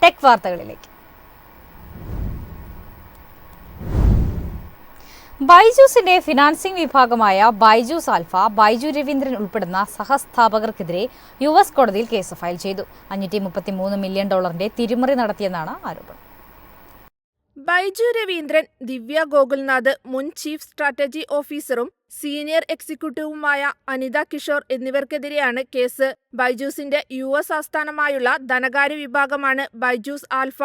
Tech വാർത്തകളിലേക്ക്. ബൈജൂസിന്റെ financing വിഭാഗമായ Byju's alpha, Baiju Raveendran ഉൾപ്പെടുന്ന സഹസ്ഥാപകർക്കെതിരെ യുഎസ് കോടതിയിൽ കേസ് ഫയൽ ചെയ്തു. $533 മില്യൺ തിരിമറി നടത്തിയെന്നാണ് ആരോപണം. ബൈജു രവീന്ദ്രൻ, ദിവ്യ ഗോകുൽനാഥ്, മുൻ ചീഫ് സ്ട്രാറ്റജി ഓഫീസറും സീനിയർ എക്സിക്യൂട്ടീവുമായ അനിത കിഷോർ എന്നിവർക്കെതിരെയാണ് കേസ്. ബൈജൂസിന്റെ യുഎസ് ആസ്ഥാനമായുള്ള ധനകാര്യ വിഭാഗമാണ് ബൈജൂസ് ആൽഫ.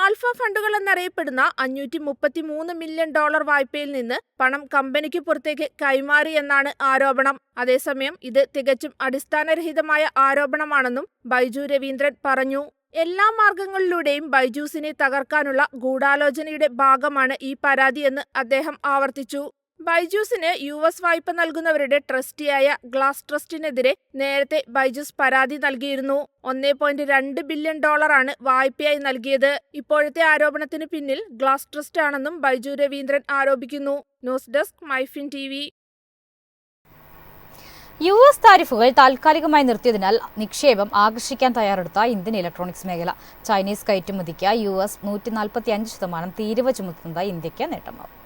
ആൽഫ ഫണ്ടുകൾ എന്നറിയപ്പെടുന്ന $533 മില്യൺ വായ്പയിൽ നിന്ന് പണം കമ്പനിക്ക് പുറത്തേക്ക് കൈമാറിയെന്നാണ് ആരോപണം. അതേസമയം ഇത് തികച്ചും അടിസ്ഥാനരഹിതമായ ആരോപണമാണെന്നും ബൈജു രവീന്ദ്രൻ പറഞ്ഞു. എല്ലാ മാർഗങ്ങളിലൂടെയും ബൈജൂസിനെ തകർക്കാനുള്ള ഗൂഢാലോചനയുടെ ഭാഗമാണ് ഈ പരാതിയെന്ന് അദ്ദേഹം ആവർത്തിച്ചു. ബൈജൂസിന് യുഎസ് വായ്പ നൽകുന്നവരുടെ ട്രസ്റ്റിയായ ഗ്ലാസ് ട്രസ്റ്റിനെതിരെ നേരത്തെ ബൈജൂസ് പരാതി നൽകിയിരുന്നു. $1.2 ബില്യൺ വായ്പയായി നൽകിയത്. ഇപ്പോഴത്തെ ആരോപണത്തിന് പിന്നിൽ ഗ്ലാസ് ട്രസ്റ്റ് ആണെന്നും ബൈജു രവീന്ദ്രൻ ആരോപിക്കുന്നു. News desk MyFin TV. US താരിഫുകൾ താൽക്കാലികമായി നിർത്തിയതിനാൽ നിക്ഷേപം ആകർഷിക്കാൻ തയ്യാറെടുത്ത ഇന്ത്യൻ ഇലക്ട്രോണിക്സ് മേഖല. ചൈനീസ് കയറ്റുമതിക്ക് യുഎസ് 145% തീരുവ ചുമത്തുന്നതായി ഇന്ത്യക്ക് നേട്ടമാവും.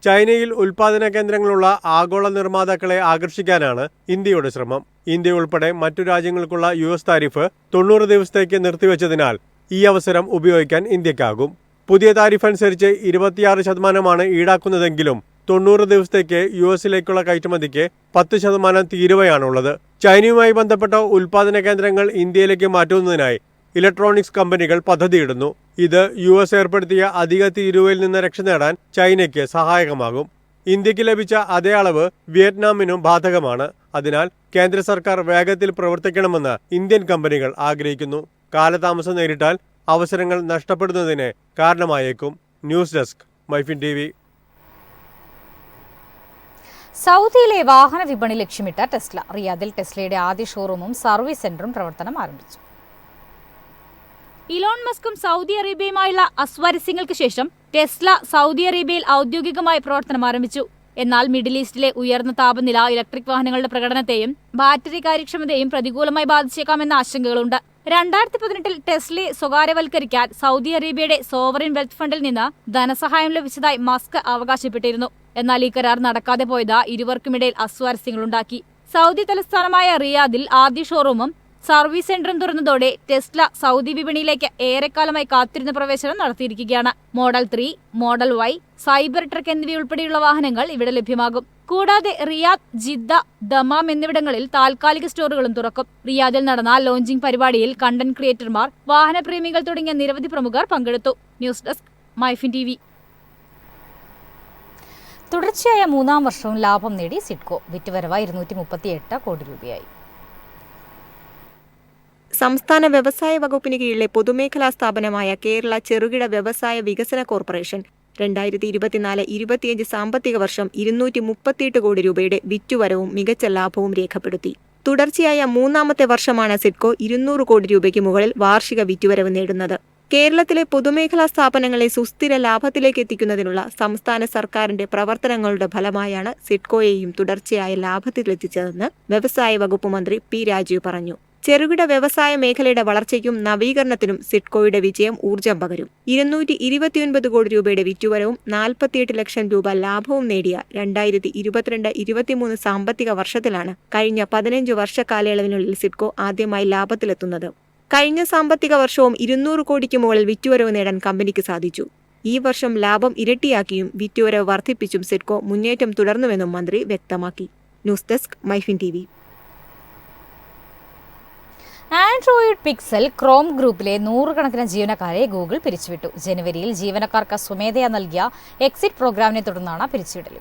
ചൈനയിൽ ഉൽപാദന കേന്ദ്രങ്ങളുള്ള ആഗോള നിർമ്മാതാക്കളെ ആകർഷിക്കാനാണ് ഇന്ത്യയുടെ ശ്രമം. ഇന്ത്യ ഉൾപ്പെടെ മറ്റു രാജ്യങ്ങൾക്കുള്ള യുഎസ് താരിഫ് 90 ദിവസത്തേക്ക് നിർത്തിവെച്ചതിനാൽ ഈ അവസരം ഉപയോഗിക്കാൻ ഇന്ത്യക്കാകും. പുതിയ താരിഫ് അനുസരിച്ച് 26% ഈടാക്കുന്നതെങ്കിലും 90 ദിവസത്തേക്ക് യുഎസിലേക്കുള്ള കയറ്റുമതിക്ക് 10% തീരുവയാണുള്ളത്. ചൈനയുമായി ബന്ധപ്പെട്ട ഉൽപാദന കേന്ദ്രങ്ങൾ ഇന്ത്യയിലേക്ക് മാറ്റുന്നതിനായി ഇലക്ട്രോണിക്സ് കമ്പനികൾ പദ്ധതിയിടുന്നു. ഇത് യുഎസ് ഏർപ്പെടുത്തിയ അധിക തീരുവയിൽ നിന്ന് രക്ഷ നേടാൻ ചൈനയ്ക്ക് സഹായകമാകും. ഇന്ത്യക്ക് ലഭിച്ച അതേ അളവ് വിയറ്റ്നാമിനും ബാധകമാണ്. അതിനാൽ കേന്ദ്ര സർക്കാർ വേഗത്തിൽ പ്രവർത്തിക്കണമെന്ന് ഇന്ത്യൻ കമ്പനികൾ ആഗ്രഹിക്കുന്നു. കാലതാമസം നേരിട്ടാൽ അവസരങ്ങൾ നഷ്ടപ്പെടുന്നതിന് കാരണമായേക്കും. News desk MyFin TV. സൗദിയിലെ വാഹന വിപണി ലക്ഷ്യമിട്ട ടെസ്ല. റിയാദിൽ ടെസ്ലയുടെ ആദ്യ ഷോറൂമും സർവീസ് സെന്ററും പ്രവർത്തനം ആരംഭിച്ചു. ഇലോൺ മസ്കും സൗദി അറേബ്യയുമായുള്ള അസ്വാരസ്യങ്ങൾക്ക് ശേഷം ടെസ്ല സൗദി അറേബ്യയിൽ ഔദ്യോഗികമായി പ്രവർത്തനം ആരംഭിച്ചു. എന്നാൽ മിഡിൽ ഈസ്റ്റിലെ ഉയർന്ന താപനില ഇലക്ട്രിക് വാഹനങ്ങളുടെ പ്രകടനത്തെയും ബാറ്ററി കാര്യക്ഷമതയെയും പ്രതികൂലമായി ബാധിച്ചേക്കാമെന്ന ആശങ്കകളുണ്ട്. 2018-ൽ ടെസ്ലയെ സ്വകാര്യവൽക്കരിക്കാൻ സൗദി അറേബ്യയുടെ സോവറിൻ വെൽത്ത് ഫണ്ടിൽ നിന്ന് ധനസഹായം ലഭിച്ചതായി മസ്ക് അവകാശപ്പെട്ടിരുന്നു. എന്നാൽ ഈ കരാർ നടക്കാതെ പോയത് ഇരുവർക്കുമിടയിൽ അസ്വാരസ്യങ്ങളുണ്ടാക്കി. സൗദി തലസ്ഥാനമായ റിയാദിൽ ആദ്യ ഷോറൂമും സർവീസ് സെന്ററും തുറന്നതോടെ ടെസ്ല സൗദി വിപണിയിലേക്ക് ഏറെക്കാലമായി കാത്തിരുന്ന പ്രവേശനം നടത്തിയിരിക്കുകയാണ്. Model 3, model Y, Cybertruck എന്നിവയുൾപ്പെടെയുള്ള വാഹനങ്ങൾ ഇവിടെ ലഭ്യമാകും. കൂടാതെ റിയാദ്, ജിദ്ദ, ദമാം എന്നിവിടങ്ങളിൽ താൽക്കാലിക സ്റ്റോറുകളും തുറക്കും. റിയാദിൽ നടന്ന ലോഞ്ചിംഗ് പരിപാടിയിൽ കണ്ടന്റ് ക്രിയേറ്റർമാർ, വാഹനപ്രേമികൾ തുടങ്ങിയ നിരവധി പ്രമുഖർ പങ്കെടുത്തു. News desk MyFin TV. തുടർച്ചയായ 3-ാം വർഷവും ലാഭം നേടി സിഡ്കോ. വിറ്റുവരവ് 238 കോടി രൂപയായി. സംസ്ഥാന വ്യവസായ വകുപ്പിന് കീഴിലെ പൊതുമേഖലാ സ്ഥാപനമായ കേരള ചെറുകിട വ്യവസായ വികസന കോർപ്പറേഷൻ 2024-25 സാമ്പത്തിക വർഷം 238 കോടി രൂപയുടെ വിറ്റുവരവും മികച്ച ലാഭവും രേഖപ്പെടുത്തി. തുടർച്ചയായ 3-ാമത്തെ വർഷമാണ് സിഡ്കോ 200 കോടി രൂപയ്ക്ക് മുകളിൽ വാർഷിക വിറ്റുവരവ് നേടുന്നത്. കേരളത്തിലെ പൊതുമേഖലാ സ്ഥാപനങ്ങളെ സുസ്ഥിര ലാഭത്തിലേക്ക് എത്തിക്കുന്നതിനുള്ള സംസ്ഥാന സർക്കാരിന്റെ പ്രവർത്തനങ്ങളുടെ ഫലമായാണ് സിഡ്കോയെയും തുടർച്ചയായ ലാഭത്തിലെത്തിച്ചതെന്ന് വ്യവസായ വകുപ്പ് മന്ത്രി P. രാജീവ് പറഞ്ഞു. ചെറുകിട വ്യവസായ മേഖലയുടെ വളർച്ചയ്ക്കും നവീകരണത്തിനും സിഡ്കോയുടെ വിജയം ഊർജം പകരും. 229 കോടി രൂപയുടെ വിറ്റുവരവും 48 ലക്ഷം രൂപ ലാഭവും നേടിയ 2022-23 സാമ്പത്തിക വർഷത്തിലാണ് കഴിഞ്ഞ 15 വർഷ കാലയളവിനുള്ളിൽ സിഡ്കോ ആദ്യമായി ലാഭത്തിലെത്തുന്നത്. കഴിഞ്ഞ സാമ്പത്തിക വർഷവും 200 കോടിക്ക് മുകളിൽ വിറ്റുവരവ് നേടാൻ കമ്പനിക്ക് സാധിച്ചു. ഈ വർഷം ലാഭം ഇരട്ടിയാക്കിയും വിറ്റുവരവ് വർദ്ധിപ്പിച്ചും സിഡ്കോ മുന്നേറ്റം തുടർന്നുവെന്നും മന്ത്രി വ്യക്തമാക്കി. News desk MyFin TV. Android pixel Chrome ഗ്രൂപ്പിലെ 100 കണക്കിന് ജീവനക്കാരെ ഗൂഗിൾ പിരിച്ചുവിട്ടു. ജനുവരിയിൽ ജീവനക്കാർക്ക് സ്വമേധയാ നൽകിയ എക്സിറ്റ് പ്രോഗ്രാമിനെ തുടർന്നാണ് പിരിച്ചുവിടൽ.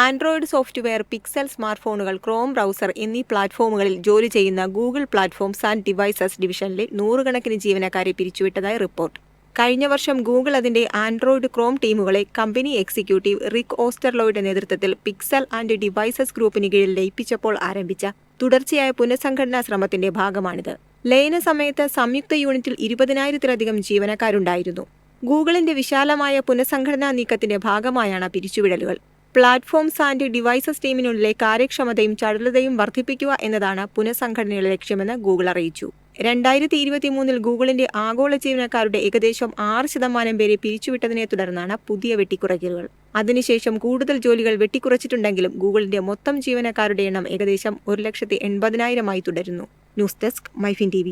ആൻഡ്രോയിഡ് സോഫ്റ്റ്വെയർ, പിക്സൽ സ്മാർട്ട്ഫോണുകൾ, ക്രോം ബ്രൗസർ എന്നീ പ്ലാറ്റ്ഫോമുകളിൽ ജോലി ചെയ്യുന്ന ഗൂഗിൾ പ്ലാറ്റ്ഫോംസ് ആൻഡ് ഡിവൈസസ് ഡിവിഷനിലെ 100 കണക്കിന് ജീവനക്കാരെ പിരിച്ചുവിട്ടതായി റിപ്പോർട്ട്. കഴിഞ്ഞ വർഷം ഗൂഗിൾ അതിന്റെ ആൻഡ്രോയിഡ് ക്രോം ടീമുകളെ കമ്പനി എക്സിക്യൂട്ടീവ് റിക് ഓസ്റ്റർലോയുടെ നേതൃത്വത്തിൽ പിക്സൽ ആൻഡ് ഡിവൈസസ് ഗ്രൂപ്പിന് കീഴിൽ ലയിപ്പിച്ചപ്പോൾ ആരംഭിച്ച തുടർച്ചയായ പുനഃസംഘടനാ ശ്രമത്തിന്റെ ഭാഗമാണിത്. ലയന സമയത്ത് സംയുക്ത യൂണിറ്റിൽ 20,000-ലധികം ജീവനക്കാരുണ്ടായിരുന്നു. ഗൂഗിളിന്റെ വിശാലമായ പുനഃസംഘടനാ നീക്കത്തിന്റെ ഭാഗമായാണ് പിരിച്ചുവിടലുകൾ. പ്ലാറ്റ്ഫോംസ് ആൻഡ് ഡിവൈസസ് ടീമിനുള്ളിലെ കാര്യക്ഷമതയും ചടുലതയും വർദ്ധിപ്പിക്കുക എന്നതാണ് പുനഃസംഘടനയുടെ ലക്ഷ്യമെന്ന് ഗൂഗിൾ അറിയിച്ചു. 2023 ഗൂഗിളിന്റെ ആഗോള ജീവനക്കാരുടെ ഏകദേശം 6% പേരെ പിരിച്ചുവിട്ടതിനെ തുടർന്നാണ് പുതിയ വെട്ടിക്കുറയ്ക്കലുകൾ. അതിനുശേഷം കൂടുതൽ ജോലികൾ വെട്ടിക്കുറച്ചിട്ടുണ്ടെങ്കിലും ഗൂഗിളിന്റെ മൊത്തം ജീവനക്കാരുടെ എണ്ണം ഏകദേശം 1,80,000 തുടരുന്നു. News desk MyFin TV.